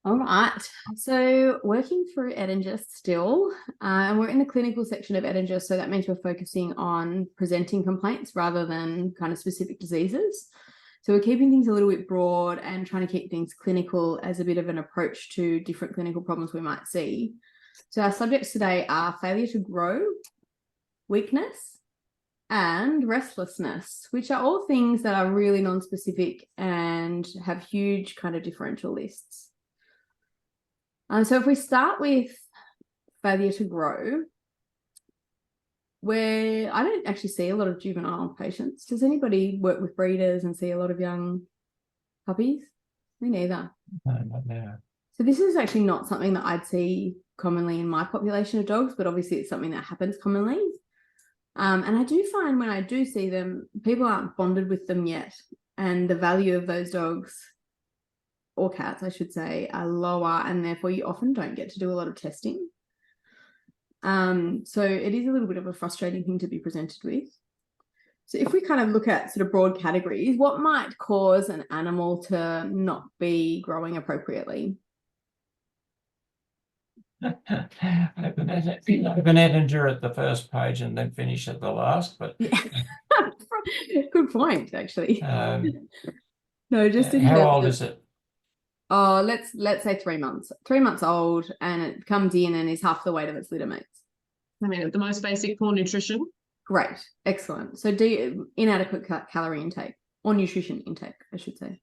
All right. So working through Edinger still, and we're in the clinical section of Edinger, so that means we're focusing on presenting complaints rather than kind of specific diseases. So we're keeping things a little bit broad and trying to keep things clinical as a bit of an approach to different clinical problems we might see. So our subjects today are failure to grow, weakness, and restlessness, which are all things that are really non-specific and have huge kind of differential lists. So if we start with failure to grow, where I don't actually see a lot of juvenile patients. Does anybody work with breeders and see a lot of young puppies? Me neither. No, not now. So this is actually not something that I'd see commonly in my population of dogs, but obviously it's something that happens commonly. And I do find when I do see them, people aren't bonded with them yet. And the value of those dogs, or cats, I should say, are lower, and therefore you often don't get to do a lot of testing. So it is a little bit of a frustrating thing to be presented with. So if we kind of look at sort of broad categories, what might cause an animal to not be growing appropriately? Open Edinger at the first page and then finish at the last, but Yeah. Good point, actually. No, just how old is it? Oh, let's say 3 months. 3 months old, and it comes in and is half the weight of its litter mates. I mean, the most basic poor nutrition. Great, excellent. So inadequate calorie intake or nutrition intake, I should say.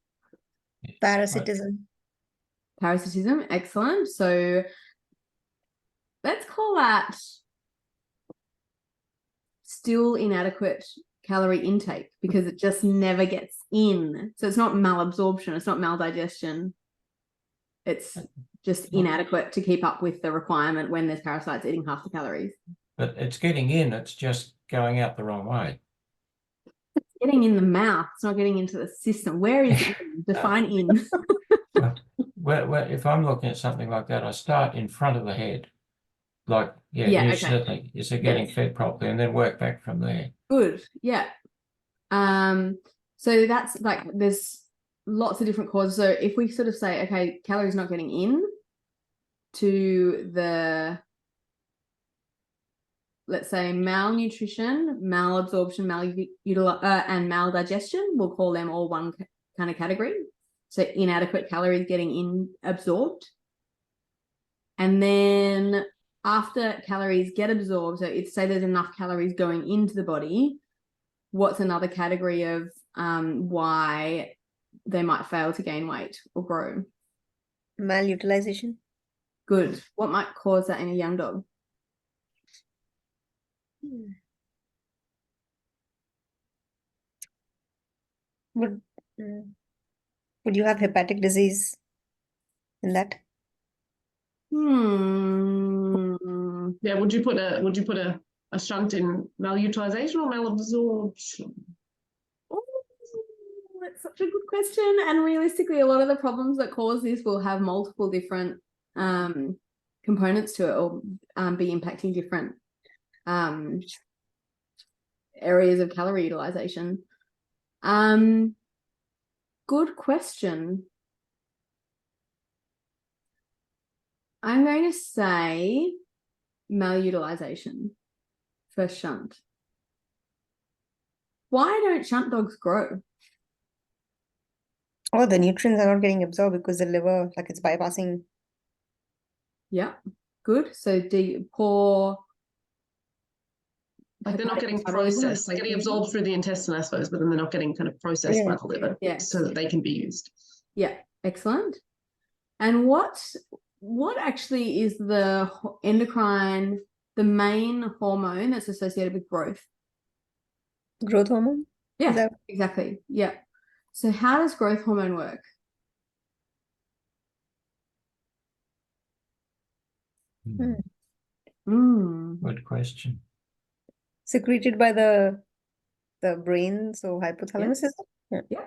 Parasitism. Parasitism, excellent. So let's call that still inadequate calorie intake because it just never gets in. So it's not malabsorption, it's not maldigestion. It's just inadequate to keep up with the requirement when there's parasites eating half the calories. But it's getting in, it's just going out the wrong way. It's getting in the mouth, it's not getting into the system. Where is it? Define in. Well, if I'm looking at something like that, I start in front of the head. Like, okay. Certainly, is it getting fed properly, and then work back from there. Good, yeah. So that's like, there's lots of different causes. So if we sort of say, okay, calories not getting in to the, let's say, malnutrition, malabsorption, and maldigestion, we'll call them all one kind of category. So inadequate calories getting in absorbed. And then after calories get absorbed, so it's say there's enough calories going into the body, what's another category of why they might fail to gain weight or grow? Malutilization. Good. What might cause that in a young dog? Would you have hepatic disease in that? Yeah, would you put a shunt in malutilization or malabsorption? Oh, that's such a good question. And realistically, a lot of the problems that cause this will have multiple different components to it, or be impacting different areas of calorie utilization. Good question. I'm going to say malutilization for shunt. Why don't shunt dogs grow? Oh, the nutrients are not getting absorbed because the liver, like, it's bypassing. Yeah, good. So poor. Like, they're not getting processed. They're getting absorbed through the intestine, I suppose, but then they're not getting kind of processed by the liver, so that they can be used. Yeah, excellent. And what actually is the endocrine, the main hormone that's associated with growth? Growth hormone? Yeah, exactly. Yeah. So how does growth hormone work? Good question. Secreted by the brain, so hypothalamus. Yes. Yeah.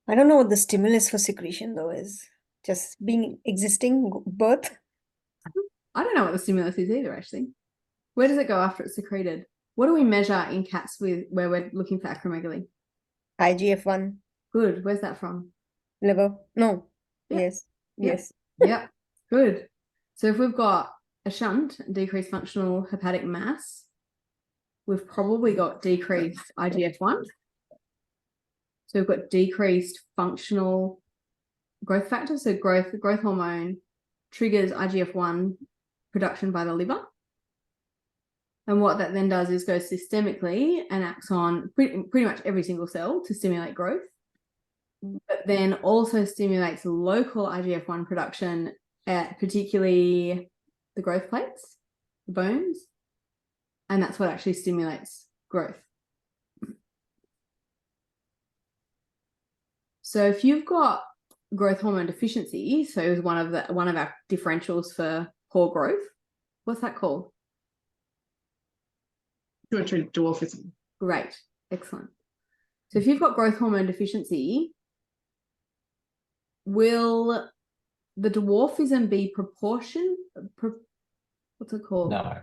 I don't know what the stimulus for secretion though is. Just existing birth. I don't know what the stimulus is either, actually. Where does it go after it's secreted? What do we measure in cats where we're looking for acromegaly? IGF-1. Good. Where's that from? Liver. No. Yeah. Yes. Yes. Yeah, good. So if we've got a shunt, decreased functional hepatic mass, we've probably got decreased IGF-1. So we've got decreased functional growth factor. So growth hormone triggers IGF-1 production by the liver. And what that then does is go systemically and acts on pretty much every single cell to stimulate growth, but then also stimulates local IGF-1 production at particularly the growth plates, the bones, and that's what actually stimulates growth. So if you've got growth hormone deficiency, so it's one of our differentials for poor growth, what's that called? Dwarfism. Great, excellent. So if you've got growth hormone deficiency, will the dwarfism be what's it called? No.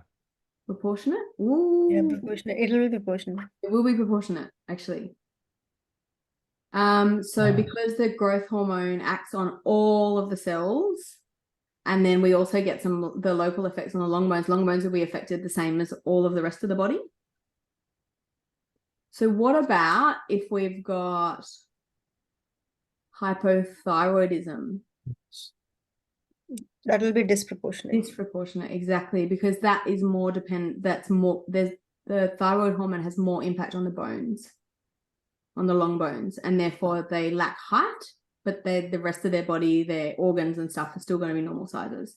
Proportionate? Ooh. Yeah, proportionate. It'll be proportionate. It will be proportionate, actually. So because the growth hormone acts on all of the cells, and then we also get the local effects on the long bones. Long bones will be affected the same as all of the rest of the body. So what about if we've got hypothyroidism? That will be disproportionate. Disproportionate, exactly, because that is more dependent. The thyroid hormone has more impact on the bones, on the long bones, and therefore they lack height, but the rest of their body, their organs and stuff are still going to be normal sizes.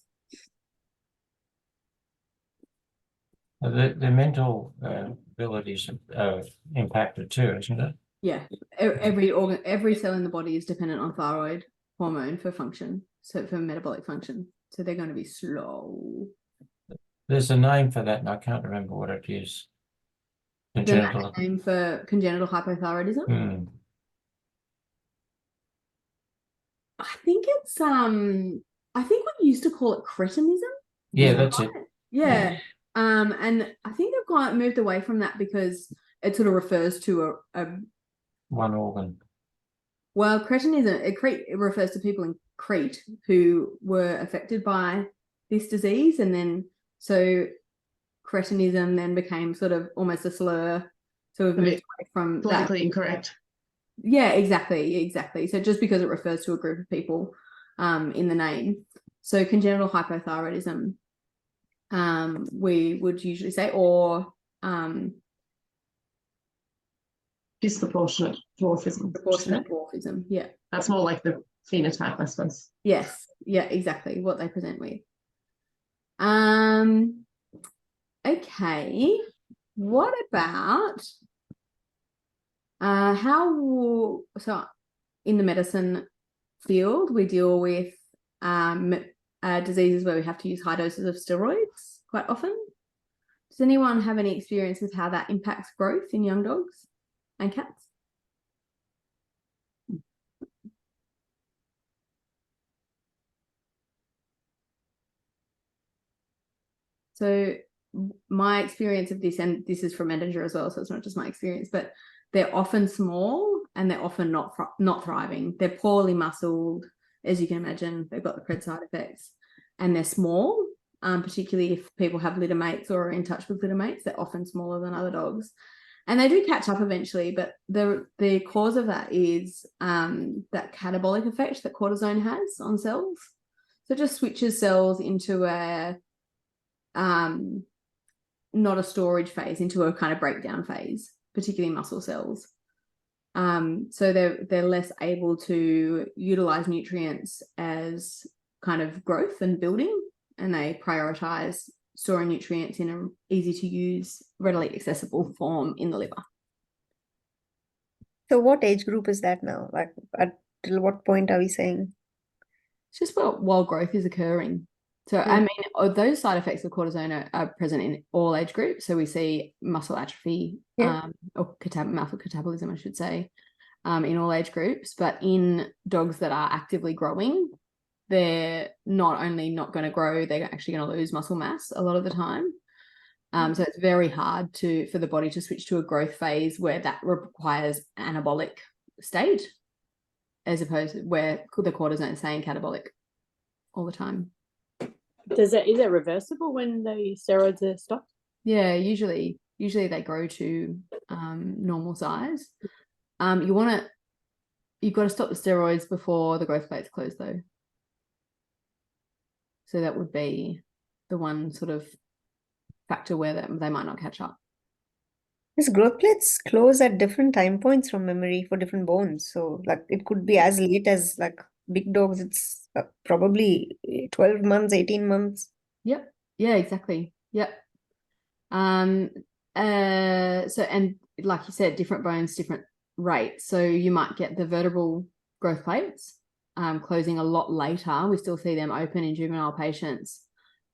The mental abilities are impacted too, isn't it? Yeah, every cell in the body is dependent on thyroid hormone for function, so for metabolic function. So they're going to be slow. There's a name for that, and I can't remember what it is. Congenital. The name for congenital hypothyroidism. Hmm. I think it's I think we used to call it cretinism. Yeah, that's it. Yeah. And I think they've moved away from that because it sort of refers to a One organ. well, cretinism, it refers to people in Crete who were affected by this disease, and then so cretinism then became sort of almost a slur. So we've moved away from Politically that. incorrect. Yeah, exactly. So just because it refers to a group of people in the name. So congenital hypothyroidism, we would usually say, or Disproportionate dwarfism. proportionate dwarfism. Yeah. That's more like the phenotype, I suppose. Yes. Yeah, exactly. What they present with. Okay. What about so in the medicine field, we deal with diseases where we have to use high doses of steroids quite often. Does anyone have any experience with how that impacts growth in young dogs and cats? So my experience of this, and this is from Edinger as well, so it's not just my experience, but they're often small and they're often not thriving. They're poorly muscled, as you can imagine. They've got the pred side effects, and they're small, particularly if people have litter mates or are in touch with litter mates. They're often smaller than other dogs, and they do catch up eventually. But the cause of that is that catabolic effect that cortisone has on cells. So it just switches cells into a not a storage phase, into a kind of breakdown phase, particularly muscle cells. So they're less able to utilize nutrients as kind of growth and building, and they prioritize storing nutrients in an easy to use, readily accessible form in the liver. So what age group is that now? Like till what point are we saying? It's just while growth is occurring. So, I mean, those side effects of cortisone are present in all age groups. So we see muscle atrophy, or muscle catabolism, I should say, in all age groups. But in dogs that are actively growing, they're not only not going to grow, they're actually going to lose muscle mass a lot of the time. So it's very hard for the body to switch to a growth phase where that requires anabolic state, as opposed to where the cortisone is saying catabolic. all the time. Is that reversible when the steroids are stopped? Yeah, usually they grow to normal size. You've got to stop the steroids before the growth plates close though. So that would be the one sort of factor where they might not catch up. These growth plates close at different time points from memory for different bones. So like it could be as late as like big dogs, it's probably 12 months, 18 months. Yep. Yeah, exactly. Yep. So, and like you said, different bones, different rates. So you might get the vertebral growth plates closing a lot later. We still see them open in juvenile patients.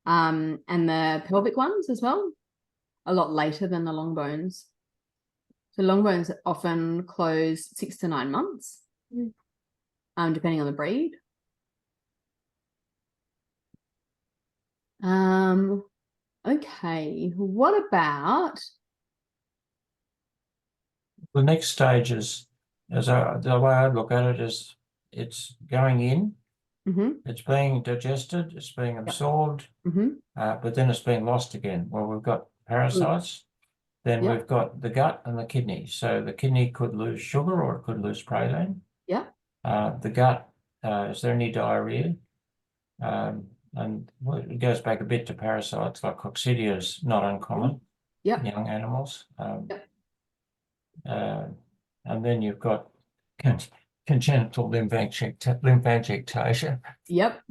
And the pelvic ones as well, a lot later than the long bones. So long bones often close 6 to 9 months, depending on the breed. Okay, what about The next stage is, the way I look at it is, it's going in, it's being digested, it's being absorbed, but then it's being lost again. Well, we've got parasites, then we've got the gut and the kidney. So the kidney could lose sugar or it could lose protein. Yeah. The gut, is there any diarrhea? And it goes back a bit to parasites, like coccidia is not uncommon in young animals. And then you've got congenital lymphangiectasia. Yep.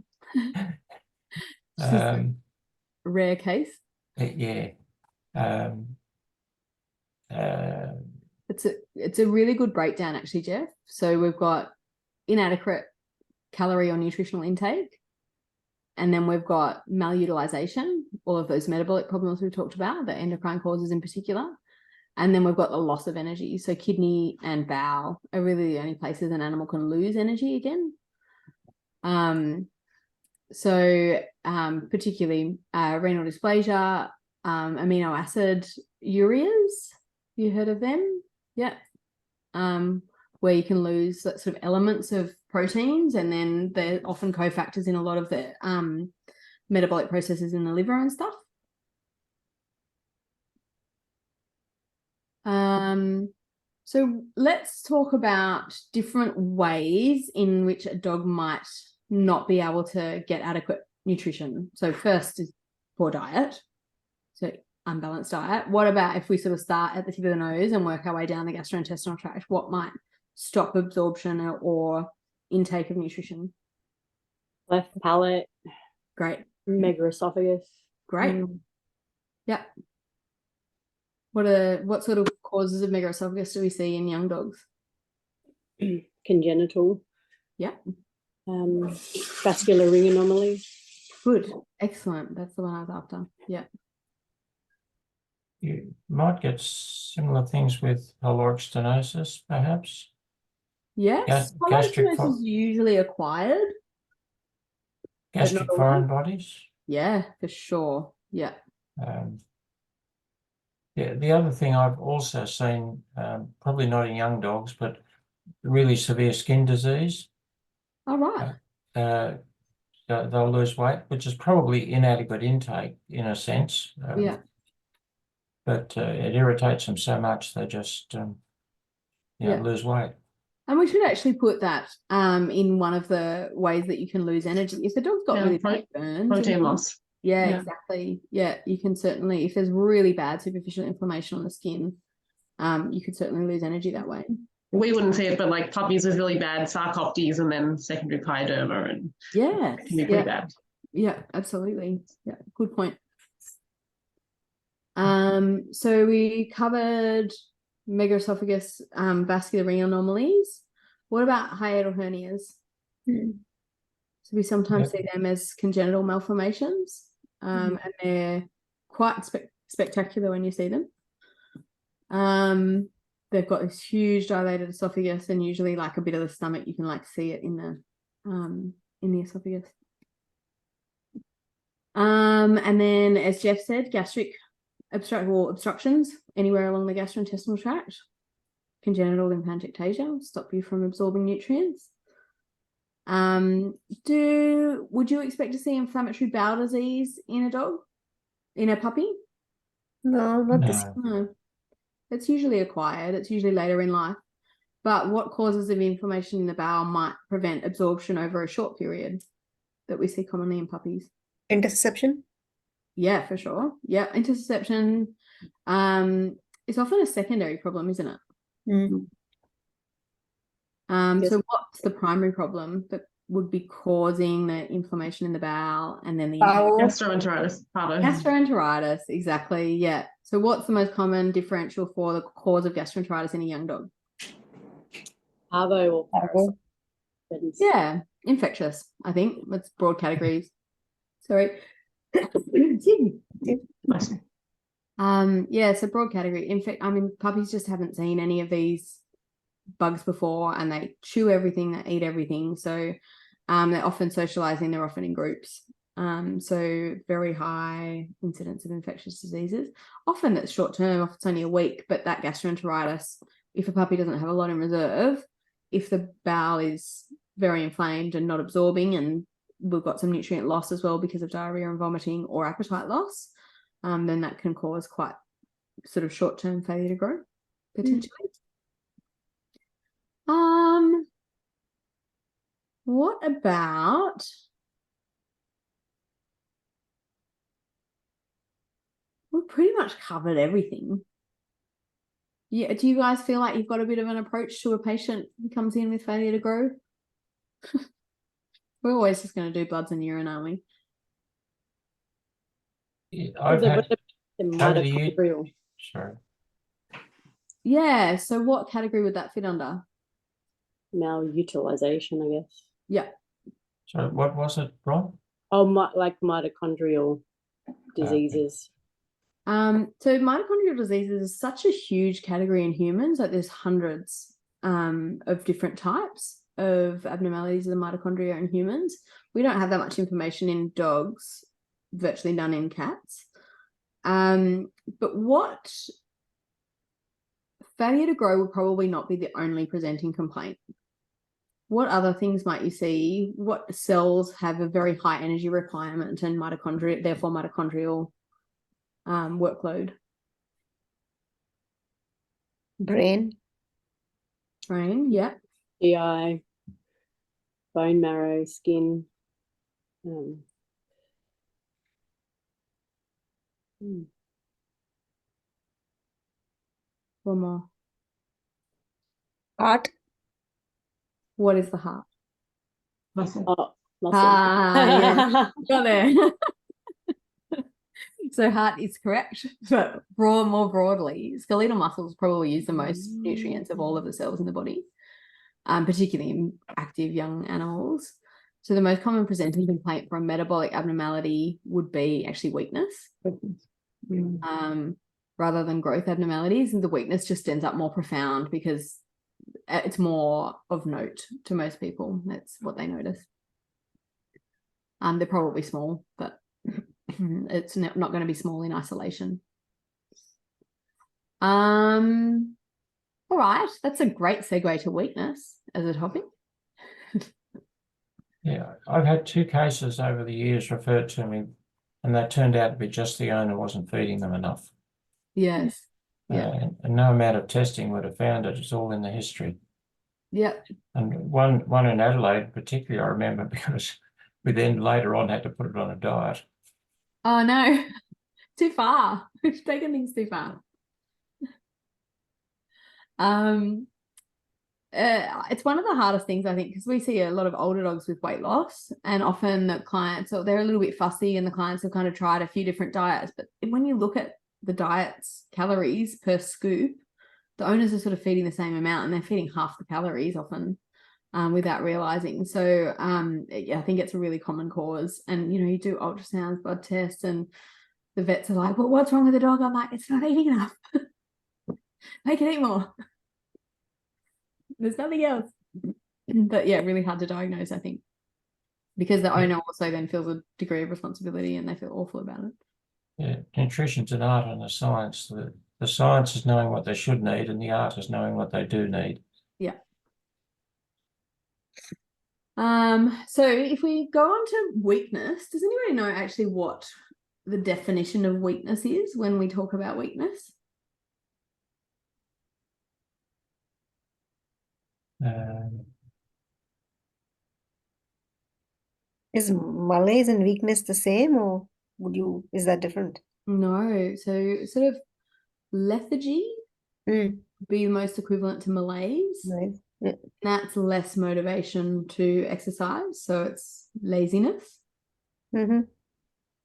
Rare case. Yeah. It's a really good breakdown actually, Jeff. So we've got inadequate calorie or nutritional intake, and then we've got malutilization, all of those metabolic problems we've talked about, the endocrine causes in particular. And then we've got the loss of energy. So kidney and bowel are really the only places an animal can lose energy again. Particularly renal dysplasia, amino acid ureas. You heard of them? Yeah. Where you can lose that sort of elements of proteins, and then they're often cofactors in a lot of the metabolic processes in the liver and stuff. So let's talk about different ways in which a dog might not be able to get adequate nutrition. So first is poor diet, so unbalanced diet. What about if we sort of start at the tip of the nose and work our way down the gastrointestinal tract? What might stop absorption or intake of nutrition? Left palate. Great. Megaesophagus. Great. Yep. What sort of causes of megaesophagus do we see in young dogs? Congenital. Yeah. Vascular ring anomaly. Good. Excellent. That's the one I was after. Yeah. You might get similar things with pyloric stenosis, perhaps. Yes. Gastric is usually acquired. Gastric foreign bodies. Yeah, for sure. Yeah. The other thing I've also seen, probably not in young dogs, but really severe skin disease. All right. They'll lose weight, which is probably inadequate intake in a sense. But it irritates them so much they just lose weight. And we should actually put that in one of the ways that you can lose energy. If the dog's got really bad burns, protein loss. Yeah, exactly. Yeah, you can certainly, if there's really bad superficial inflammation on the skin, you could certainly lose energy that way. We wouldn't see it, but like puppies with really bad sarcoptes and then secondary pyoderma, and it can be pretty bad. Yeah, absolutely. Yeah, good point. So we covered megaesophagus, vascular ring anomalies. What about hiatal hernias? So we sometimes see them as congenital malformations, and they're quite spectacular when you see them. They've got this huge dilated esophagus, and usually like a bit of the stomach, you can like see it in the esophagus. And then, as Jeff said, gastric obstructions anywhere along the gastrointestinal tract. Congenital lymphangiectasia will stop you from absorbing nutrients. Would you expect to see inflammatory bowel disease in a dog, in a puppy? No, not this. No. No, it's usually acquired. It's usually later in life. But what causes of inflammation in the bowel might prevent absorption over a short period that we see commonly in puppies? Interception? Yeah, for sure. Yeah, interception is often a secondary problem, isn't it? Mm. Yes. So what's the primary problem that would be causing the inflammation in the bowel and then the Bowel. Gastroenteritis. Pardon. gastroenteritis? Exactly. Yeah. So what's the most common differential for the cause of gastroenteritis in a young dog? Parvo or Parvo. parasites. Yeah, infectious. I think that's broad categories. Sorry. Excuse me. Yeah, so broad category. In fact, I mean, puppies just haven't seen any of these bugs before, and they chew everything, they eat everything. So they're often socializing, they're often in groups. So very high incidence of infectious diseases. Often that's short term, often it's only a week, but that gastroenteritis, if a puppy doesn't have a lot in reserve, if the bowel is very inflamed and not absorbing, and we've got some nutrient loss as well because of diarrhea and vomiting or appetite loss, then that can cause quite sort of short-term failure to grow, potentially. What about we've pretty much covered everything. Yeah, do you guys feel like you've got a bit of an approach to a patient who comes in with failure to grow? We're always just going to do bloods and urine, aren't we? Yeah, I've The had over the years. mitochondrial. Sorry. Yeah, so what category would that fit under? Malutilization, I guess. Yeah. So what was it, Ron? Oh, like mitochondrial diseases. So mitochondrial diseases is such a huge category in humans. Like there's hundreds of different types of abnormalities of the mitochondria in humans. We don't have that much information in dogs, virtually none in cats. But what failure to grow will probably not be the only presenting complaint. What other things might you see? What cells have a very high energy requirement and mitochondria, therefore mitochondrial workload? Brain. Brain, yeah. GI, bone marrow, skin. One more. Heart. What is the heart? Muscle. Oh, muscle. Yeah. Got there. So heart is correct, but more broadly, skeletal muscles probably use the most nutrients of all of the cells in the body, particularly in active young animals. So the most common presenting complaint for a metabolic abnormality would be actually weakness, rather than growth abnormalities. And the weakness just ends up more profound because it's more of note to most people. That's what they notice. They're probably small, but it's not going to be small in isolation. All right, that's a great segue to weakness as a topic. Yeah, I've had 2 cases over the years referred to me, and that turned out to be just the owner wasn't feeding them enough. Yes. Yeah. And no amount of testing would have found it. It's all in the history. Yep. And one in Adelaide, particularly, I remember because we then later on had to put it on a diet. Oh no, too far. We've taken things too far. It's one of the hardest things, I think, because we see a lot of older dogs with weight loss, and often the clients, so they're a little bit fussy, and the clients have kind of tried a few different diets. But when you look at the diet's calories per scoop, the owners are sort of feeding the same amount, and they're feeding half the calories often. Without realizing. So yeah, I think it's a really common cause. And you do ultrasounds, blood tests, and the vets are like, well, what's wrong with the dog? I'm like, it's not eating enough. Make it eat more. There's nothing else. But yeah, really hard to diagnose, I think, because the owner also then feels a degree of responsibility and they feel awful about it. Yeah, nutrition's an art and a science. The science is knowing what they should need, and the art is knowing what they do need. Yeah. So if we go on to weakness, does anybody know actually what the definition of weakness is when we talk about weakness? Is malaise and weakness the same, or is that different? No. So sort of lethargy Mm. would be the most equivalent to malaise. Right. Yeah. That's less motivation to exercise. So it's laziness. Mm-hmm.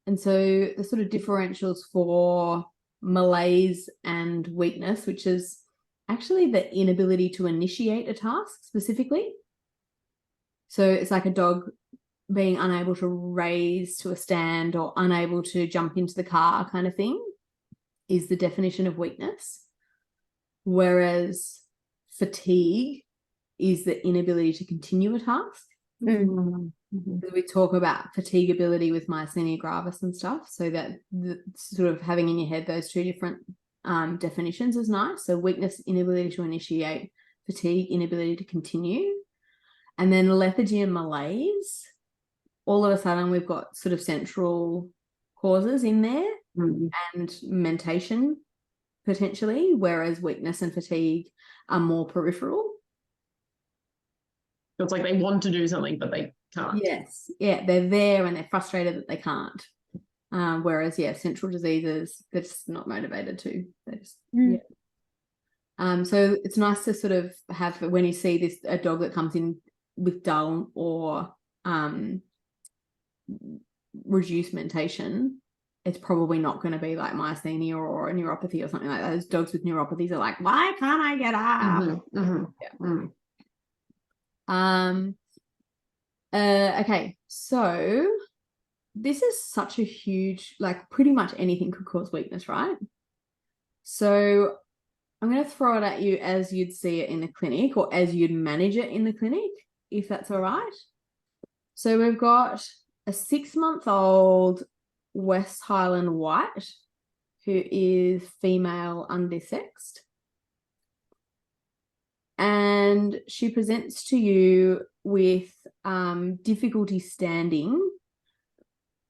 And so the sort of differentials for malaise and weakness, which is actually the inability to initiate a task specifically. So it's like a dog being unable to raise to a stand or unable to jump into the car kind of thing is the definition of weakness. Whereas fatigue is the inability to continue a task. We talk about fatigability with myasthenia gravis and stuff, so that sort of having in your head those two different definitions is nice. So weakness, inability to initiate; fatigue, inability to continue. And then lethargy and malaise, all of a sudden we've got sort of central causes in there and mentation potentially, whereas weakness and fatigue are more peripheral. So it's like they want to do something, but they can't. Yes. Yeah, they're there and they're frustrated that they can't. Whereas, yeah, central diseases, they're just not motivated to. They just, yeah. So it's nice to sort of have, when you see a dog that comes in with dull or reduced mentation, it's probably not going to be like myasthenia or a neuropathy or something like that. Those dogs with neuropathies are like, why can't I get up? Yeah. Okay, so this is such a huge, like pretty much anything could cause weakness, right? So I'm going to throw it at you as you'd see it in the clinic or as you'd manage it in the clinic, if that's all right. So we've got a 6-month-old West Highland White who is female undesexed. And she presents to you with difficulty standing.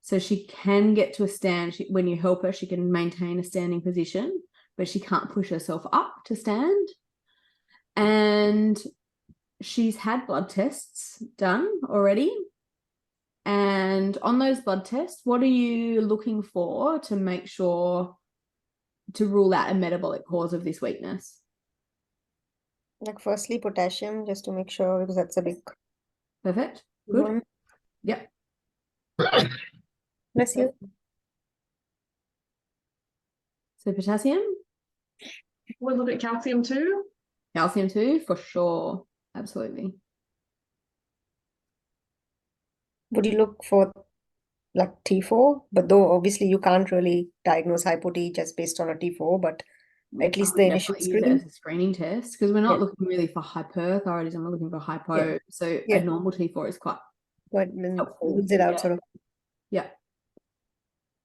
So she can get to a stand. When you help her, she can maintain a standing position, but she can't push herself up to stand. And she's had blood tests done already. And on those blood tests, what are you looking for to make sure to rule out a metabolic cause of this weakness? Like firstly, potassium, just to make sure, because that's a big Perfect. Good. one. Yep. Bless you. So potassium. We'll look at calcium too. Calcium too, for sure. Absolutely. Would you look for like T4? But though obviously you can't really diagnose hypo T just based on a T4, but at least the initial Use it as screening. a screening test, because we're not looking really for hyperthyroidism, we're looking for hypo. So a normal T4 is quite helpful. Rules it out sort of. Yeah.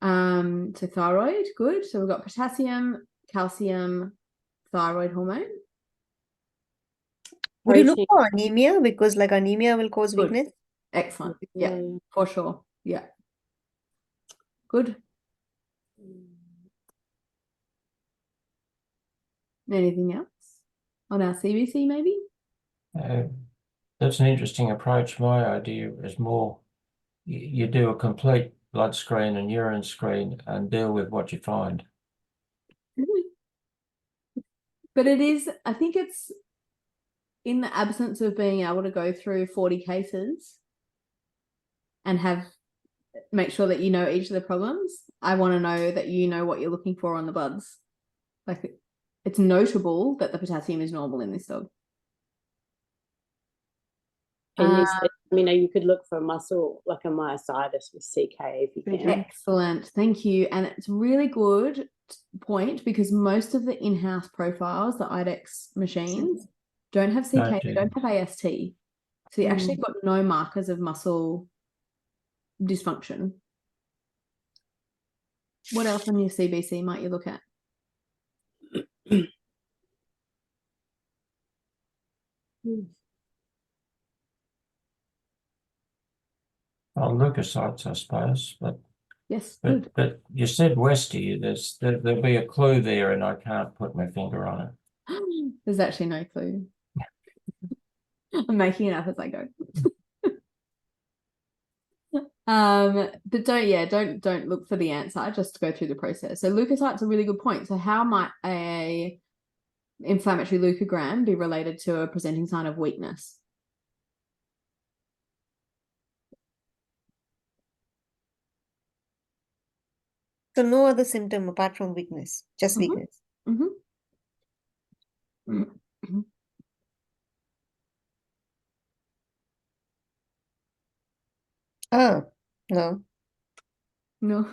So thyroid, good. So we've got potassium, calcium, thyroid hormone. Would you look for anemia? Because like anemia will cause weakness. Excellent. Yeah, for sure. Yeah. Good. Anything else on our CBC maybe? That's an interesting approach. My idea is more you do a complete blood screen and urine screen and deal with what you find. But it is, I think it's in the absence of being able to go through 40 cases and make sure that you know each of the problems. I want to know that you know what you're looking for on the bloods. Like it's notable that the potassium is normal in this dog. You could look for muscle, like a myositis with CK if you can. Excellent. Thank you. And it's really good point because most of the in-house profiles, the IDEX machines, don't have CK, they don't have AST. So you actually got no markers of muscle dysfunction. What else on your CBC might you look at? Well, leukocytes, I suppose, Yes, good. but you said Westie. There'll be a clue there, and I can't put my finger on it. There's actually no clue. I'm making it up as I go. But don't look for the answer, just go through the process. So leukocytes are a really good point. So how might a inflammatory leukogram be related to a presenting sign of weakness? So no other symptom apart from weakness, just weakness. Ah, no. No.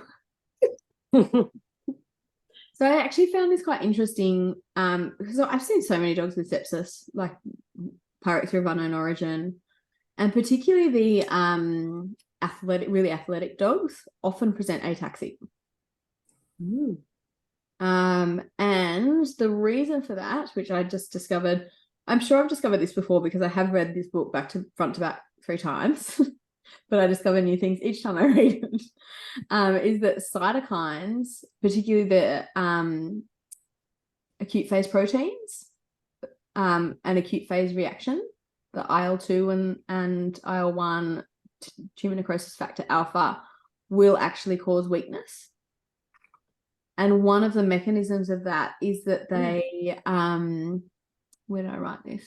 So I actually found this quite interesting because I've seen so many dogs with sepsis, like pyrexia of unknown origin, and particularly the really athletic dogs often present ataxic. And the reason for that, which I just discovered, I'm sure I've discovered this before because I have read this book back to front to back 3 times, but I discover new things each time I read it, is that cytokines, particularly the acute phase proteins, an acute phase reaction, the IL-2 and IL-1 tumor necrosis factor alpha, will actually cause weakness. And one of the mechanisms of that is that they, where did I write this?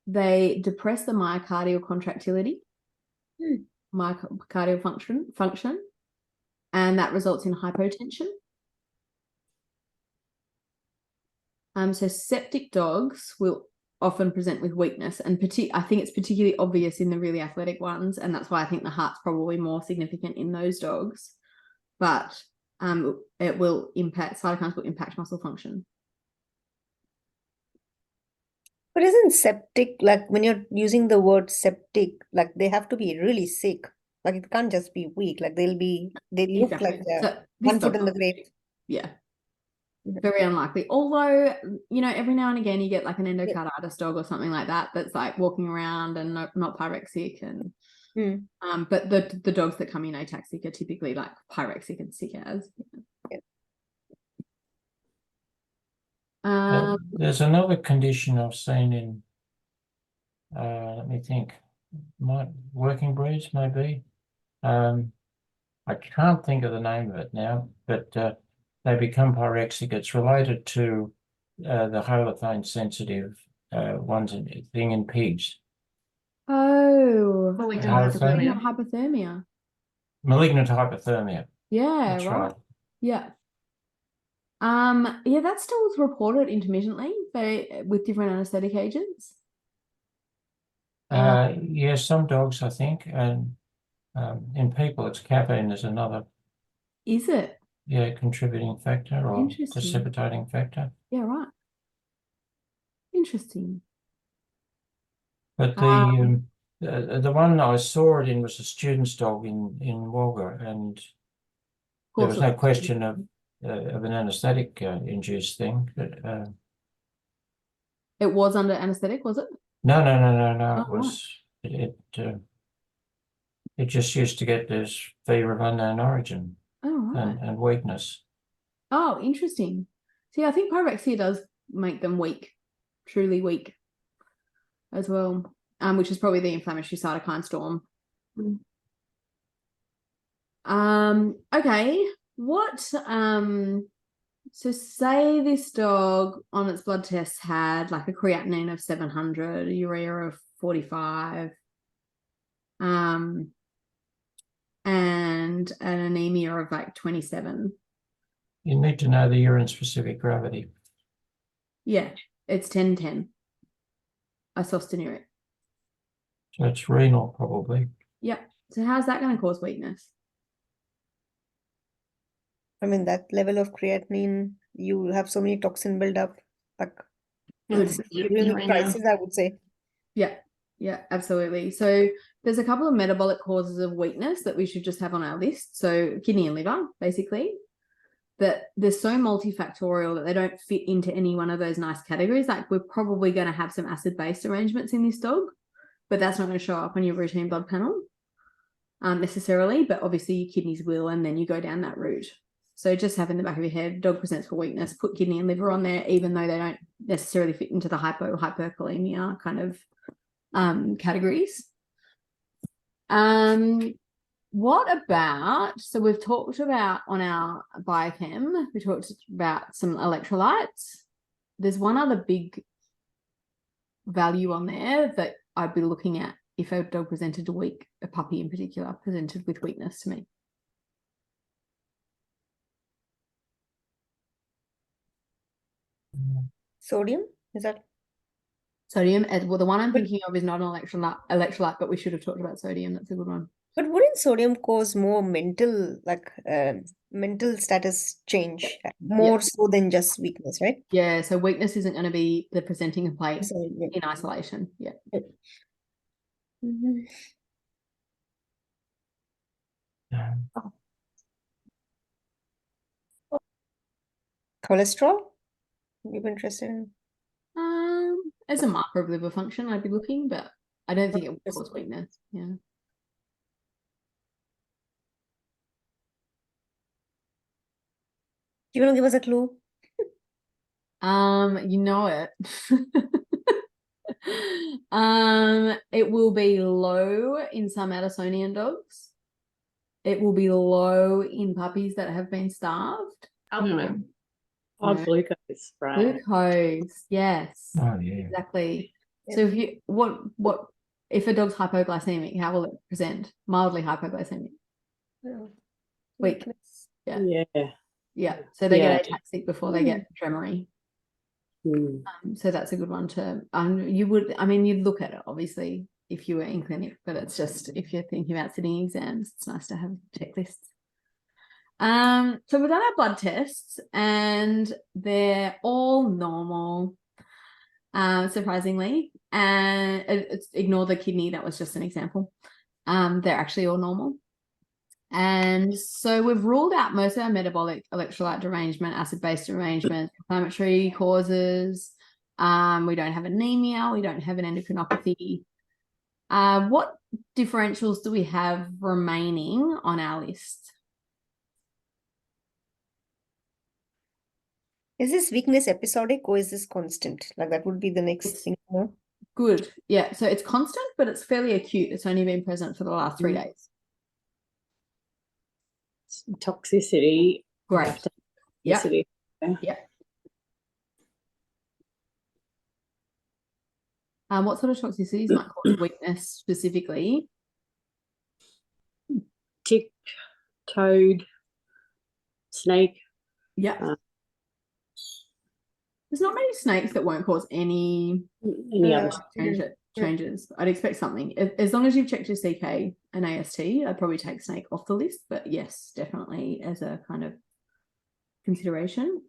They depress the myocardial contractility, myocardial function, and that results in hypotension. So septic dogs will often present with weakness, and I think it's particularly obvious in the really athletic ones, and that's why I think the heart's probably more significant in those dogs. But it will impact, cytokines will impact muscle function. But isn't septic, like when you're using the word septic, like they have to be really sick. Like it can't just be weak. Like they look Exactly. like they're So 1 foot in the grave. Yeah. Very unlikely. Although, every now and again you get like an endocarditis dog or something like that that's like walking around and not pyrexic, and but the dogs that come in ataxic are typically like pyrexic and sick as. There's another condition I've seen in, let me think, working breeds maybe. I can't think of the name of it now, but they become pyrexic. It's related to the holothane sensitive ones being in pigs. Oh, Malignant hypothermia. Malignant hypothermia. Yeah, That's right. Yeah. Yeah, that still is reported intermittently, with different anesthetic agents. Yeah, some dogs, I think, and in people, it's caffeine. There's another. Is it? Yeah, contributing factor or precipitating factor. Yeah, right. Interesting. But the one I saw it in was a student's dog in Wagga, and there was no question of an anaesthetic induced thing. But, it was under anaesthetic, was it? No. Oh, it was it just used to get this fever of unknown origin and weakness. Oh, interesting. See, I think pyrexia does make them weak, truly weak as well, which is probably the inflammatory cytokine storm. Okay, what so say this dog on its blood tests had like a creatinine of 700, a urea of 45, and an anemia of like 27. You need to know the urine specific gravity. Yeah, it's 10-10. Isostonuric. So it's renal probably. Yep. So how's that going to cause weakness? I mean, that level of creatinine, you have so many toxin buildup. Like it's really crisis, I would say. Yeah, absolutely. So there's a couple of metabolic causes of weakness that we should just have on our list. So kidney and liver, basically. But they're so multifactorial that they don't fit into any one of those nice categories. Like we're probably going to have some acid-base arrangements in this dog. but that's not going to show up on your routine blood panel necessarily, but obviously your kidneys will, and then you go down that route. So just have in the back of your head, dog presents for weakness, put kidney and liver on there, even though they don't necessarily fit into the hyperkalemia kind of categories. What about, so we've talked about on our biochem, we talked about some electrolytes. There's one other big value on there that I'd be looking at if a dog presented to weak, a puppy in particular, presented with weakness to me. Sodium, is that? Sodium, well, the one I'm thinking of is not an electrolyte, but we should have talked about sodium. That's a good one. But wouldn't sodium cause more mental, like mental status change, more so than just weakness, right? Yeah, so weakness isn't going to be the presenting complaint in isolation. Yeah. Cholesterol? You're interested in? As a marker of liver function, I'd be looking, but I don't think it would cause weakness. Yeah. You want to give us a clue? You know it. It will be low in some Addisonian dogs. It will be low in puppies that have been starved. Albumin. Oh, No. glucose, right? Glucose, yes. Oh, yeah. Exactly. So if you what if a dog's hypoglycemic, how will it present? Mildly hypoglycemic. Weakness. Yeah. Yeah. So they get ataxic before they get tremory. Mm. So that's a good one to you'd look at it obviously if you were in clinic, but it's just if you're thinking about sitting exams, it's nice to have checklists. So we've done our blood tests and they're all normal, surprisingly, and ignore the kidney, that was just an example. They're actually all normal. And so we've ruled out most of our metabolic electrolyte derangement, acid-base derangement, inflammatory causes. We don't have anemia. We don't have an endocrinopathy. What differentials do we have remaining on our list? Is this weakness episodic or is this constant? Like that would be the next thing. No? Good. Yeah. So it's constant, but it's fairly acute. It's only been present for the last 3 days. Toxicity. Great. Yeah. Yeah. What sort of toxicities might cause weakness specifically? Tick, toad, snake. Yeah. There's not many snakes that won't cause any other changes. I'd expect something. As long as you've checked your CK and AST, I'd probably take snake off the list. But yes, definitely as a kind of consideration.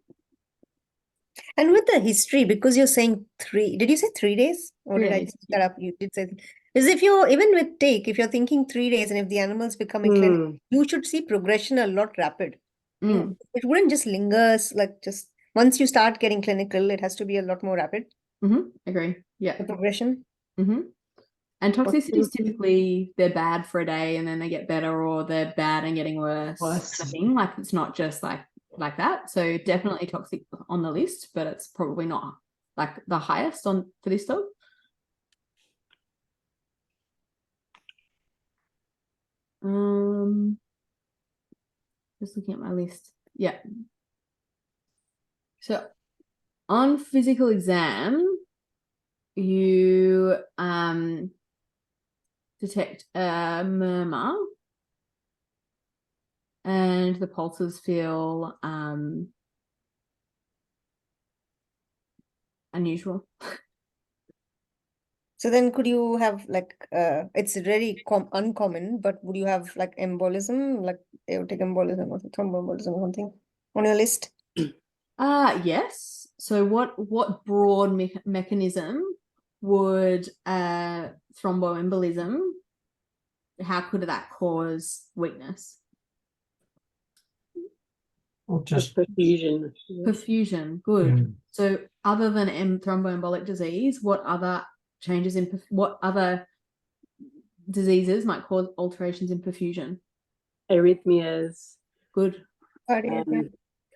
And with the history, because you're saying 3, did you say 3 days? Or 3 did I days, pick that up? You did say, because if you're, even with take, if you're thinking 3 days and if the animal's becoming clinical, you should see progression a lot rapid. It wouldn't just linger, like just once you start getting clinical, it has to be a lot more rapid. Agree. Yeah. The progression. And toxicities typically they're bad for a day and then they get better, or they're bad and getting worse. Kind of thing. Like it's not just like that. So definitely toxic on the list, but it's probably not like the highest on for this dog. Just looking at my list. Yeah. So on physical exam, you detect a murmur and the pulses feel unusual. So then could you have like, it's very uncommon, but would you have like embolism, like aortic embolism or thromboembolism or something on your list? Yes. So what broad mechanism would thromboembolism, how could that cause weakness? Or just perfusion. Perfusion, good. So other than thromboembolic disease, what other changes in what other diseases might cause alterations in perfusion. Arrhythmias. Good. Cardiac, yeah.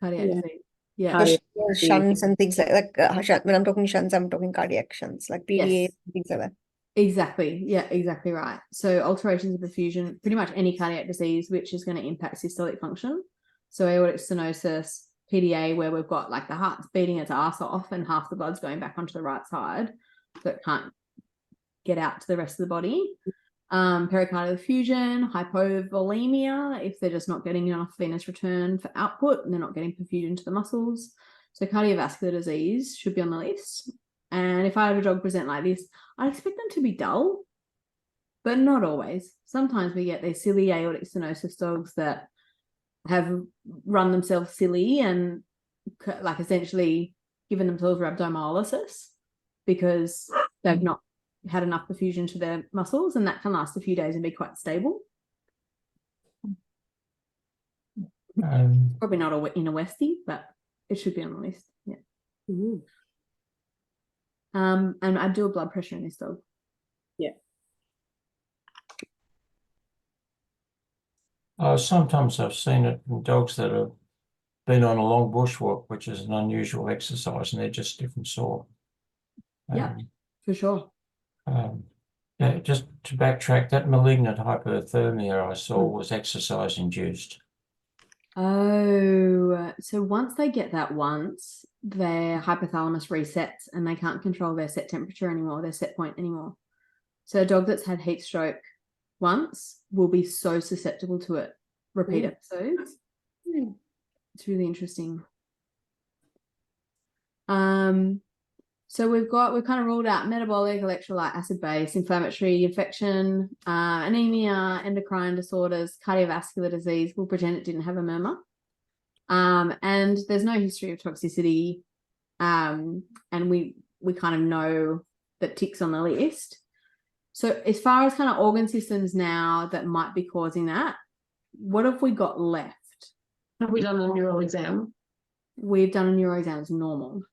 Cardiac Yeah. disease. Yeah. Cardiac Or disease. shunts and things like when I'm talking shunts, I'm talking cardiac shunts, like PDA, Yes. things like that. Exactly. Yeah, exactly right. So alterations in perfusion, pretty much any cardiac disease which is going to impact systolic function. So aortic stenosis, PDA, where we've got like the heart's beating its ass off and half the blood's going back onto the right side, so it can't get out to the rest of the body. Pericardial effusion, hypovolemia, if they're just not getting enough venous return for output and they're not getting perfusion to the muscles. So cardiovascular disease should be on the list. And if I have a dog present like this, I expect them to be dull, but not always. Sometimes we get these silly aortic stenosis dogs that have run themselves silly and like essentially given themselves rhabdomyolysis because they've not had enough perfusion to their muscles, and that can last a few days and be quite stable. Probably not in a Westie, but it should be on the list. Yeah. Mm-hmm. And I do a blood pressure in this dog. Yeah. Sometimes I've seen it in dogs that have been on a long bushwalk, which is an unusual exercise, and they're just stiff and sore. Yeah, for sure. Yeah, just to backtrack, that malignant hypothermia I saw was exercise induced. Oh, so once they get that their hypothalamus resets and they can't control their set temperature anymore, their set point anymore. So a dog that's had heat stroke once will be so susceptible to it. Repeat episodes. It's really interesting. So we've kind of ruled out metabolic, electrolyte, acid base, inflammatory, infection, anemia, endocrine disorders, cardiovascular disease. We'll pretend it didn't have a murmur. And there's no history of toxicity. And we kind of know that ticks on the list. So as far as kind of organ systems now that might be causing that, what have we got left? Have we done a neural exam? We've done a neuro exam as normal.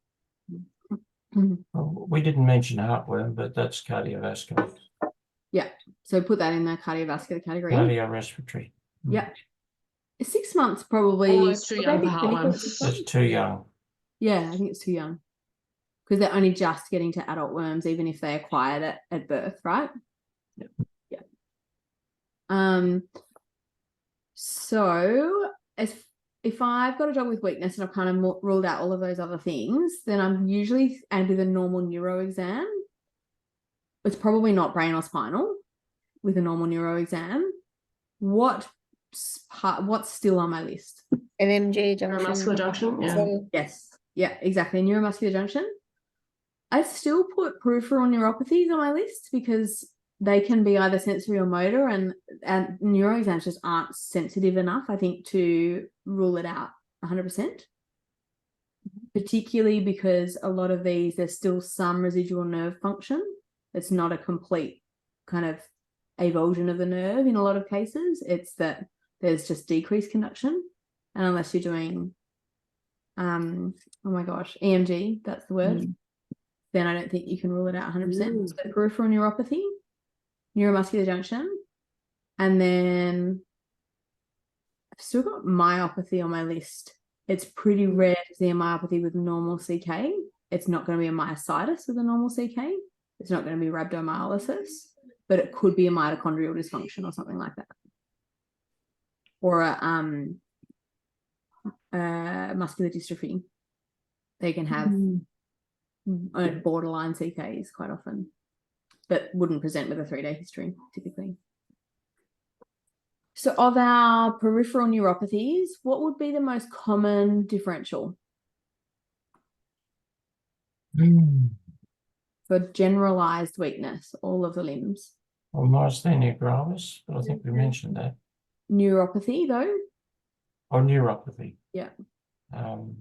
Well, we didn't mention heartworm, but that's cardiovascular. Yeah, so put that in the cardiovascular category. Cardiorespiratory. Yeah. 6 months probably. Almost too young for heartworm. It's too young. Yeah, I think it's too young. Because they're only just getting to adult worms, even if they acquired it at birth, right? Yeah. So if I've got a dog with weakness and I've kind of ruled out all of those other things, then I'm usually, and with a normal neuro exam, it's probably not brain or spinal with a normal neuro exam. What's still on my list? NMJ junction. Neuromuscular junction, yeah. So, Yes. Yeah, exactly. Neuromuscular junction. I still put peripheral neuropathies on my list because they can be either sensory or motor, and neuro exams just aren't sensitive enough, I think, to rule it out 100%. Particularly because a lot of these, there's still some residual nerve function. It's not a complete kind of avulsion of the nerve in a lot of cases. It's that there's just decreased conduction. And unless you're doing, oh my gosh, EMG, that's the word, then I don't think you can rule it out 100%. So peripheral neuropathy, neuromuscular junction, and then I've still got myopathy on my list. It's pretty rare to see a myopathy with normal CK. It's not going to be a myositis with a normal CK. It's not going to be rhabdomyolysis, but it could be a mitochondrial dysfunction or something like that. Or a muscular dystrophy. They can have borderline CKs quite often, but wouldn't present with a 3-day history typically. So of our peripheral neuropathies, what would be the most common differential for generalized weakness, all of the limbs? Well, myasthenia gravis, but I think we mentioned that. Neuropathy, though? Or neuropathy. Yeah. Neuropathy.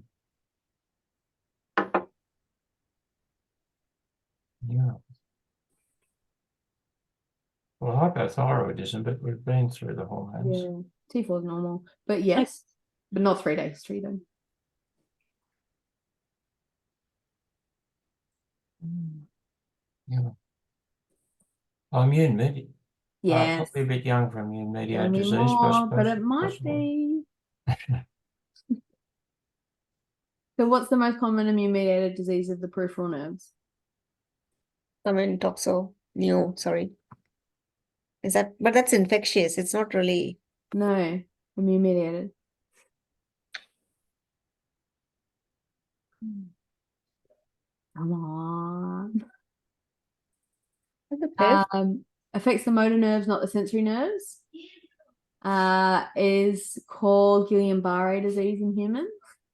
Well, hypothyroidism, but we've been through the hormones. Yeah, T4 is normal, but yes, but not 3-day history though. Yeah. Immune Yes. Probably a bit young for immune-mediated Tell me disease, more, but it might possibly. be. So what's the most common immune-mediated disease of the peripheral nerves? Sorry. Is that, but that's infectious. It's not really. No, immune-mediated. Come on. Affects the motor nerves, not the sensory nerves. Is called Guillain-Barré disease in humans.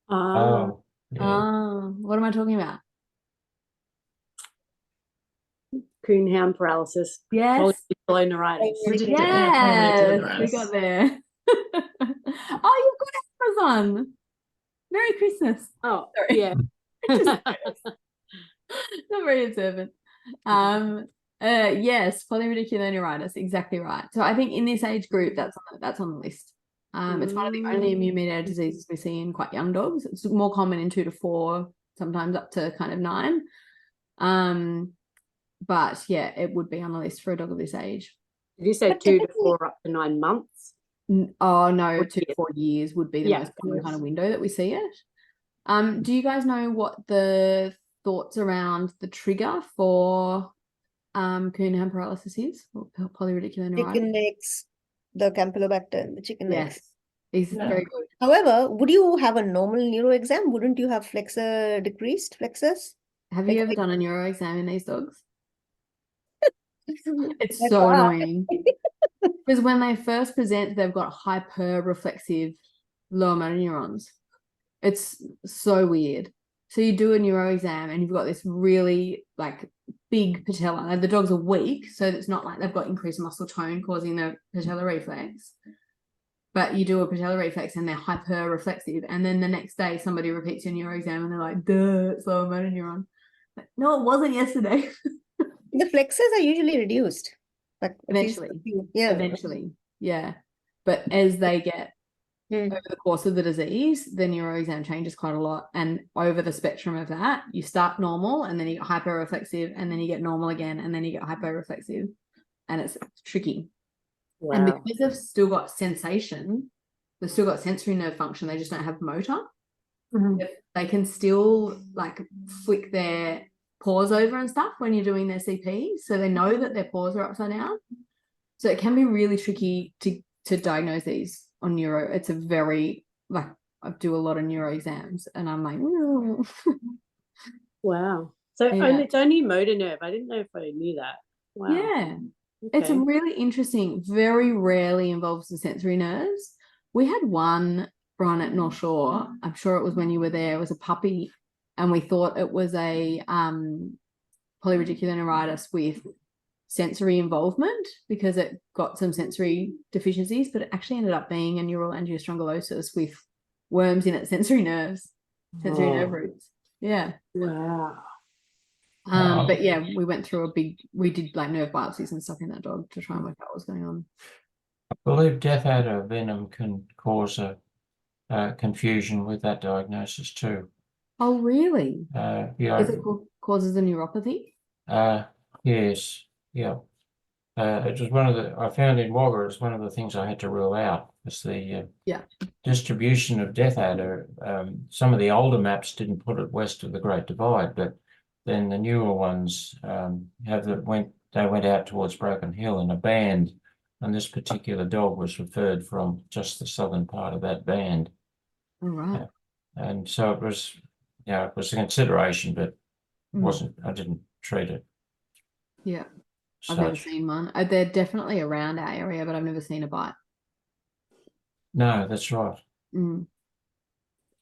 Oh, yeah. What am I talking about? Coonhound paralysis. Yes. Polyneurotis. Yes, we got there. Oh, you've got Amazon. Merry Christmas. Oh, sorry. yeah. Not very observant. Yes, polyradiculoneuritis, exactly right. So I think in this age group, that's on the list. It's one of the only immune-mediated diseases we see in quite young dogs. It's more common in 2 to 4, sometimes up to kind of 9. But yeah, it would be on the list for a dog of this age. Did you say 2 to 4 up to 9 months? Oh no, 2 to 4 years would be the most common kind of window that we see it. Do you guys know what the thoughts around the trigger for Coonhound paralysis is, or polyradiculoneuritis? Chicken legs, the Campylobacter in the chicken legs. Yes, very good. However, would you have a normal neuro exam? Wouldn't you have decreased flexors? Have you ever done a neuro exam in these dogs? It's so annoying. Because when they first present, they've got hyper-reflexive lower motor neurons. It's so weird. So you do a neuro exam and you've got this really like big patella. Like, the dogs are weak, so it's not like they've got increased muscle tone causing the patella reflex. But you do a patella reflex and they're hyper-reflexive. And then the next day somebody repeats your neuro exam and they're like, duh, it's lower motor neuron. Like, no, it wasn't yesterday. The flexors are usually reduced. Like Eventually. Yeah. Eventually. Yeah. But as they get over the course of the disease, the neuro exam changes quite a lot. And over the spectrum of that, you start normal and then you get hyper-reflexive and then you get normal again and then you get hyper-reflexive. And it's tricky. Wow. And because they've still got sensation, they've still got sensory nerve function, they just don't have motor. They can still like flick their paws over and stuff when you're doing their CP, so they know that their paws are upside down. So it can be really tricky to diagnose these on neuro. It's a very, like, I do a lot of neuro exams and I'm like, oh. Wow. So it's only motor nerve. I didn't know if I knew that. Wow. Yeah. Okay. It's really interesting. Very rarely involves the sensory nerves. We had one, Brian, at North Shore. I'm sure it was when you were there. It was a puppy, and we thought it was a polyradiculoneuritis with sensory involvement because it got some sensory deficiencies, but it actually ended up being a neural angiostrongylosis with worms in its sensory nerves, sensory nerve roots. Yeah. Wow. But yeah, we went through we did like nerve biopsies and stuff in that dog to try and work out what was going on. I believe death adder venom can cause a confusion with that diagnosis too. Oh, really? Yeah. Is it causes a neuropathy? Yes. Yeah. It was I found in Wagga, it's one of the things I had to rule out, was the distribution of death adder. Some of the older maps didn't put it west of the Great Divide, but then the newer ones went out towards Broken Hill in a band, and this particular dog was referred from just the southern part of that band. All right. And so it was a consideration, but I didn't treat it. Yeah. I've never seen one. They're definitely around our area, but I've never seen a bite. No, that's right.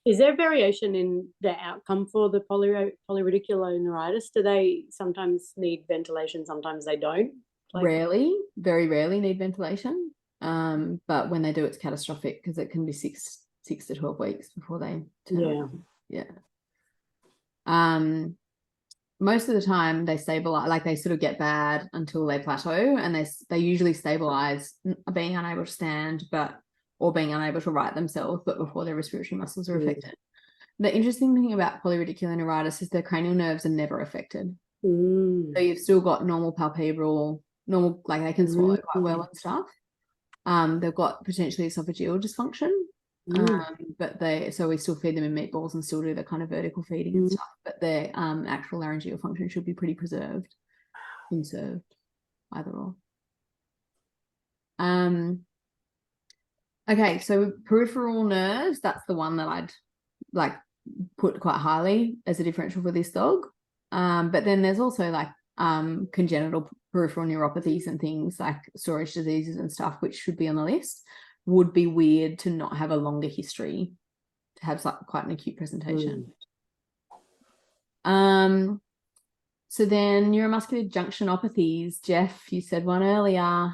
Is there variation in the outcome for the polyradiculoneuritis? Do they sometimes need ventilation, sometimes they don't? Rarely, very rarely need ventilation. But when they do, it's catastrophic because it can be 6 to 12 weeks before they turn. Most of the time they stabilize, like they sort of get bad until they plateau, and they usually stabilize being unable to stand or being unable to right themselves, but before their respiratory muscles are affected. The interesting thing about polyradiculoneuritis is their cranial nerves are never affected. So you've still got normal palpebral normal, like they can swallow quite well and stuff. They've got potentially esophageal dysfunction. But so we still feed them in meatballs and still do the kind of vertical feeding and stuff, but their actual laryngeal function should be pretty preserved, conserved, either or. Okay, so peripheral nerves, that's the one that I'd like put quite highly as a differential for this dog. But then there's also like congenital peripheral neuropathies and things like storage diseases and stuff, which should be on the list. Would be weird to not have a longer history, to have quite an acute presentation. So then neuromuscular junctionopathies, Jeff, you said one earlier.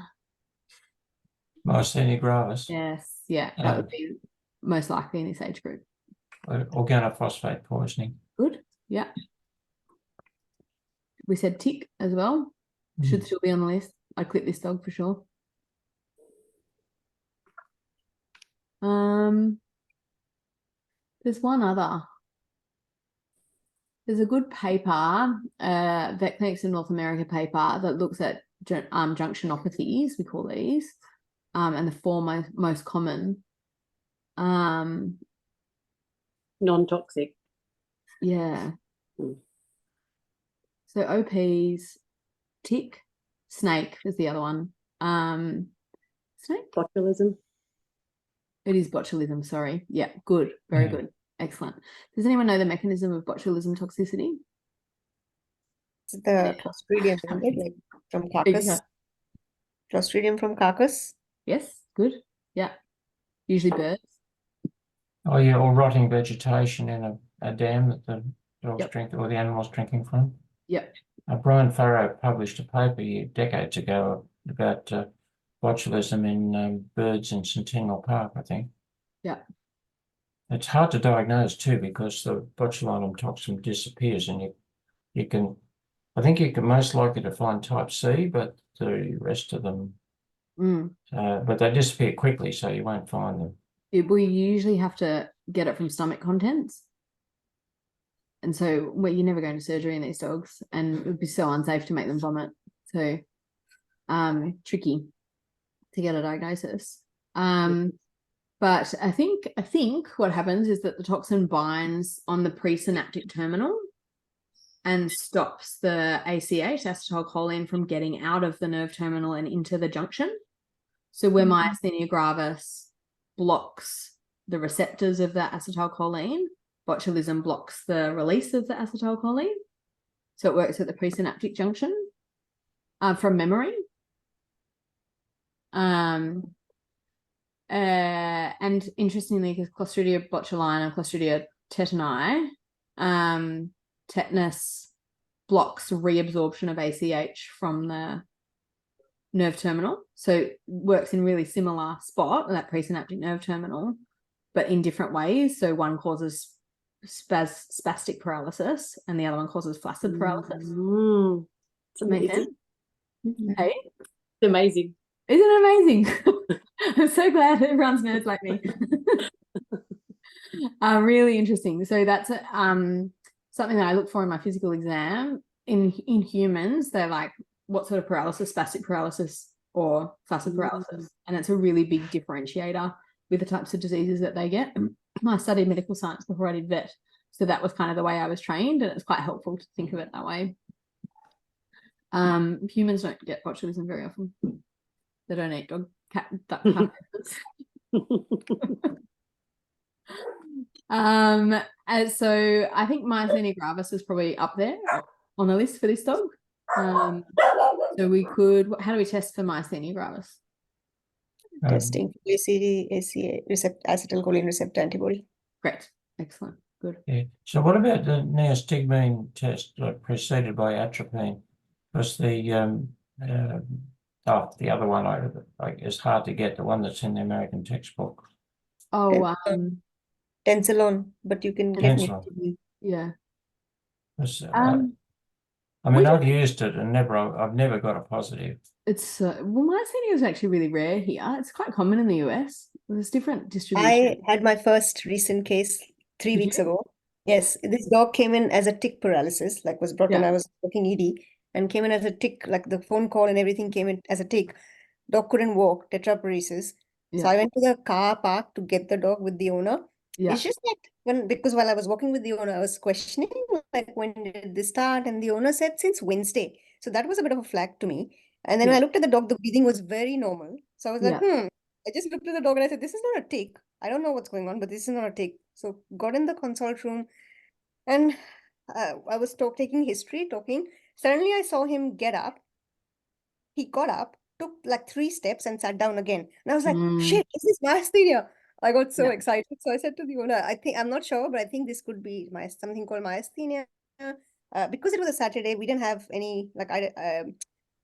Myasthenia gravis. Yes, yeah, that would be most likely in this age group. Organophosphate poisoning. Good, yeah. We said tick as well. Should still be on the list. I'd clip this dog for sure. There's one other. There's a good paper, Vet Clinics in North America paper that looks at junctionopathies, we call these, and the four most common. Non-toxic. Yeah. So OPs, tick, snake is the other one. Snake? Botulism. It is botulism, sorry. Yeah, good. Very good. Excellent. Does anyone know the mechanism of botulism toxicity? It's the Clostridium, isn't it? Like from carcass. Clostridium from carcass. Yes, good. Yeah. Usually birds. Oh yeah, or rotting vegetation in a dam that the dogs drink or the animals drinking from. Yep. Brian Farrow published a paper decades ago about botulism in birds in Centennial Park, I think. Yeah. It's hard to diagnose too because the botulinum toxin disappears, and I think you can most likely to find type C, but the rest of them, but they disappear quickly, so you won't find them. We usually have to get it from stomach contents. And so you're never going to surgery in these dogs, and it would be so unsafe to make them vomit. So tricky to get a diagnosis. But I think what happens is that the toxin binds on the presynaptic terminal and stops the ACH, acetylcholine, from getting out of the nerve terminal and into the junction. So where myasthenia gravis blocks the receptors of the acetylcholine, botulism blocks the release of the acetylcholine. So it works at the presynaptic junction from memory. And interestingly, because Clostridia botulinum, Clostridia tetani, tetanus blocks reabsorption of ACH from the nerve terminal. So it works in really similar spot, that presynaptic nerve terminal, but in different ways. So one causes spastic paralysis and the other one causes flaccid paralysis. It's amazing. Hey? It's amazing. Isn't it amazing? I'm so glad everyone's nerds like me. Really interesting. So that's something that I look for in my physical exam. In humans, they're like, what sort of paralysis? Spastic paralysis or flaccid paralysis? And it's a really big differentiator with the types of diseases that they get. I studied medical science before I did vet, so that was kind of the way I was trained, and it's quite helpful to think of it that way. Humans don't get botulism very often. They don't eat duck carcasses. So I think myasthenia gravis is probably up there on the list for this dog. So we could, how do we test for myasthenia gravis? Testing for acetylcholine receptor antibody. Great, excellent, good. Yeah. So what about the neostigmine test preceded by atropine? Because the other one is hard to get, the one that's in the American textbook. Oh, Tensilone, but you can get Tensilone. Yeah. I mean, I've used it and I've never got a positive. It's well, myasthenia is actually really rare here. It's quite common in the US. There's different distribution. I had my first recent case 3 weeks ago. Yes, this dog came in as a tick paralysis, like was brought when I was working ED, and came in as a tick, like the phone call and everything came in as a tick. Dog couldn't walk, tetraparesis. So I went to the car park to get the dog with the owner. Yeah. It's just that because while I was walking with the owner, I was questioning like when did this start? And the owner said since Wednesday. So that was a bit of a flag to me. And then when I looked at the dog, the breathing was very normal. So I was like, I just looked at the dog and I said, this is not a tick. I don't know what's going on, but this is not a tick. So got in the consult room and I was taking history, talking. Suddenly I saw him get up. He got up, took like 3 steps and sat down again. And I was like, shit, is this myasthenia? I got so excited. So I said to the owner, I'm not sure, but I think this could be something called myasthenia. Because it was a Saturday, we didn't have any,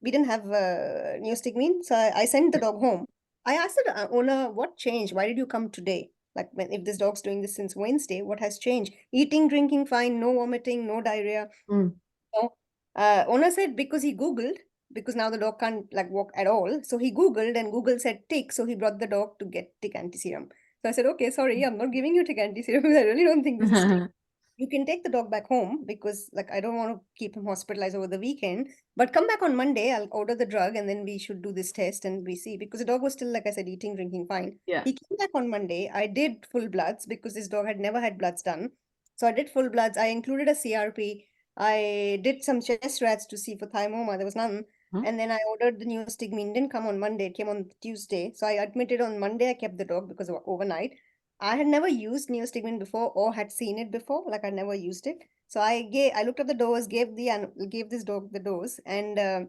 we didn't have neostigmine. So I sent the dog home. I asked the owner, what changed? Why did you come today? Like, if this dog's doing this since Wednesday, what has changed? Eating, drinking, fine, no vomiting, no diarrhea. So, owner said because he Googled, because now the dog can't like walk at all. So he Googled and Google said tick. So he brought the dog to get tick anti-serum. So I said, okay, sorry, I'm not giving you tick anti-serum because I really don't think this is tick. You can take the dog back home because like I don't want to keep him hospitalized over the weekend. But come back on Monday, I'll order the drug and then we should do this test and we see. Because the dog was still, like I said, eating, drinking fine. Yeah. He came back on Monday. I did full bloods because this dog had never had bloods done. So I did full bloods. I included a CRP. I did some chest rats to see for thymoma. There was none. And then I ordered the neostigmine. Didn't come on Monday. It came on Tuesday. So I admitted on Monday. I kept the dog because of overnight. I had never used neostigmine before or had seen it before. Like I never used it. So I looked at the dose, gave this dog the dose, and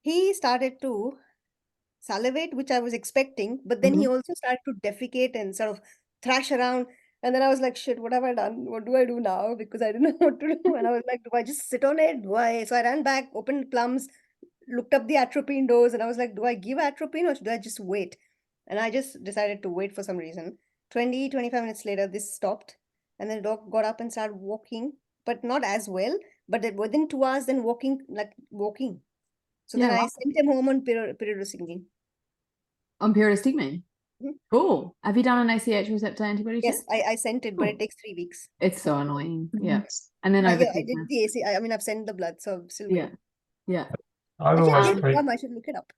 he started to salivate, which I was expecting. But then he also started to defecate and sort of thrash around. And then I was like, shit, what have I done? What do I do now? Because I didn't know what to do. And I was like, do I just sit on it? So I ran back, opened plums, looked up the atropine dose, and I was like, do I give atropine or do I just wait? And I just decided to wait for some reason. 25 minutes later, this stopped. And then the dog got up and started walking, but not as well. But within 2 hours, then walking. So then I sent him home on pyridostigmine. On pyridostigmine? Cool. Have you done an ACH receptor antibody Yes, test? I sent it, but it takes 3 weeks. It's so annoying. Yeah. And then I over did the AC. I mean, I've sent the blood, so I'm still waiting. Yeah. I've I should look it up.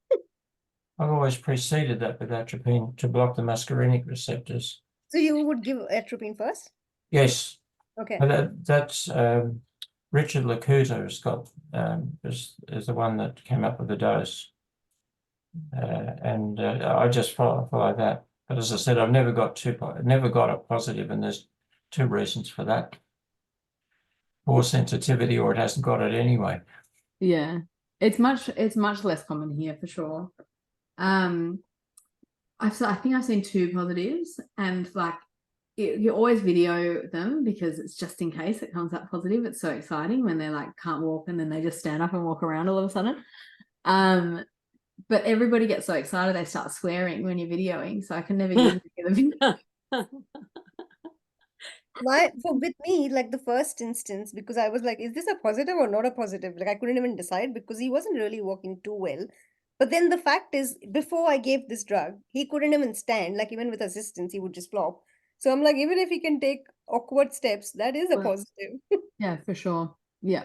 I've always preceded that with atropine to block the muscarinic receptors. So you would give atropine first? Yes. Okay. That's Richard Lacuta has got is the one that came up with the dose, and I just follow that. But as I said, I've never got a positive, and there's 2 reasons for that: poor sensitivity, or it hasn't got it anyway. Yeah, it's much less common here for sure. I think I've seen 2 positives, and like you always video them because it's just in case it comes up positive. It's so exciting when they're like can't walk and then they just stand up and walk around all of a sudden. But everybody gets so excited they start swearing when you're videoing, so I can never use the video. With me, like the first instance, because I was like, is this a positive or not a positive? Like I couldn't even decide because he wasn't really walking too well. But then the fact is, before I gave this drug, he couldn't even stand. Like even with assistance, he would just flop. So I'm like, even if he can take awkward steps, that is a positive. Yeah, for sure. Yeah.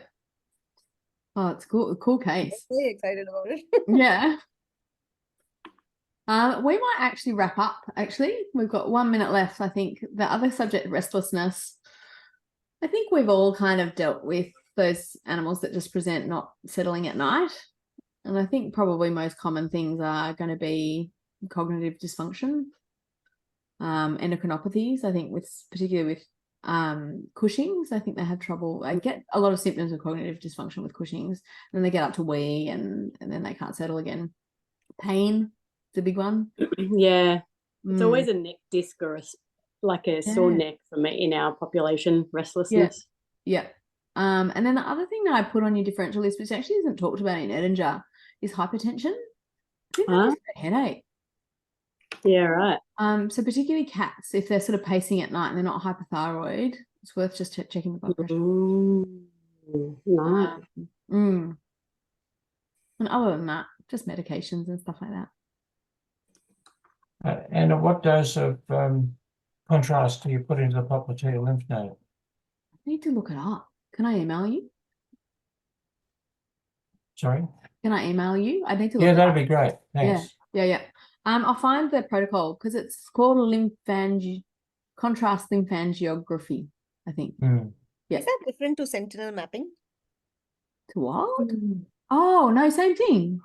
Oh, it's cool case. I'm very excited about it. Yeah. We might actually wrap up. Actually, we've got 1 minute left. I think the other subject, restlessness. I think we've all kind of dealt with those animals that just present not settling at night. And I think probably most common things are going to be cognitive dysfunction, endocrinopathies. I think particularly with Cushing's, I think they have trouble. I get a lot of symptoms of cognitive dysfunction with Cushing's, and then they get up to wee and then they can't settle again. Pain is a big one. Yeah, it's always a neck disc or a sore neck for me in our population. Restlessness. Yeah. And then the other thing that I put on your differential list, which actually isn't talked about in Edinger, is hypertension. I think that's a headache. Yeah, right. So particularly cats, if they're sort of pacing at night and they're not hypothyroid, it's worth just checking the blood pressure. Nice. And other than that, just medications and stuff like that. And at what dose of contrast do you put into the popliteal lymph node? I need to look it up. Can I email you? Sorry? Can I email you? I need to look Yeah, it that'd up. be great. Thanks. Yeah. I'll find the protocol because it's called contrast lymphangiography, I think. Yeah. Is that different to sentinel mapping? To what? Oh, no, same thing.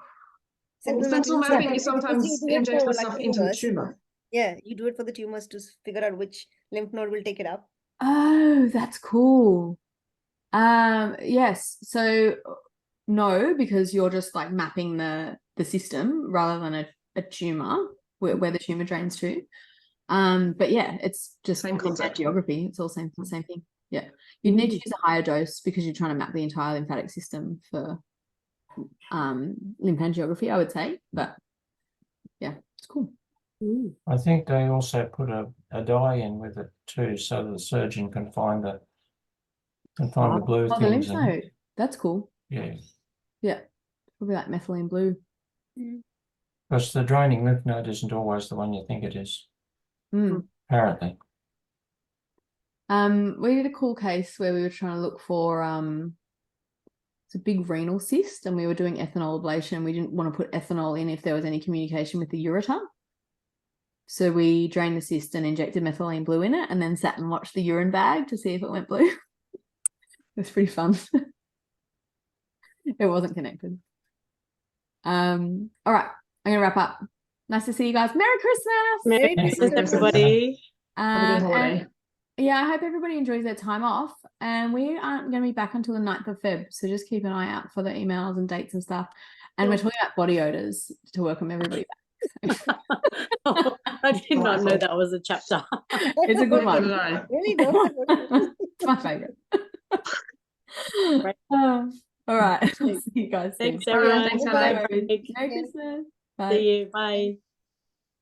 Sentinel is mapping like- is because sometimes you do it inject for, the like, stuff into the tumors. tumor. Yeah, you do it for the tumors to figure out which lymph node will take it up. Oh, that's cool. Yes. So no, because you're just like mapping the system rather than a tumor where the tumor drains to. But yeah, it's just Same concept. geography. It's all same thing. Yeah. You'd need to use a higher dose because you're trying to map the entire lymphatic system for lymphangiography, I would say. But yeah, it's cool. I think they also put a dye in with it too, so the surgeon can find the blue the things. lymph node. That's cool. Yeah. Yeah. Probably like methylene blue. Because the draining lymph node isn't always the one you think it is. Apparently. We did a cool case where we were trying to look for it's a big renal cyst, and we were doing ethanol ablation. We didn't want to put ethanol in if there was any communication with the ureter. So we drained the cyst and injected methylene blue in it and then sat and watched the urine bag to see if it went blue. It was pretty fun. It wasn't connected. All right, I'm gonna wrap up. Nice to see you guys. Merry Christmas. Merry Christmas, everybody. Have a good holiday. Yeah, I hope everybody enjoys their time off. And we aren't going to be back until the 9th of Feb. So just keep an ay out for the emails and dates and stuff. And we're talking about body odors to welcome everybody back. I did not know that was a chapter. It's a good one. Really don't. It's my favorite. All right. See you guys soon. Thanks, everyone. Thanks, Bye. Hannah. Merry Christmas. Bye. See you. Bye.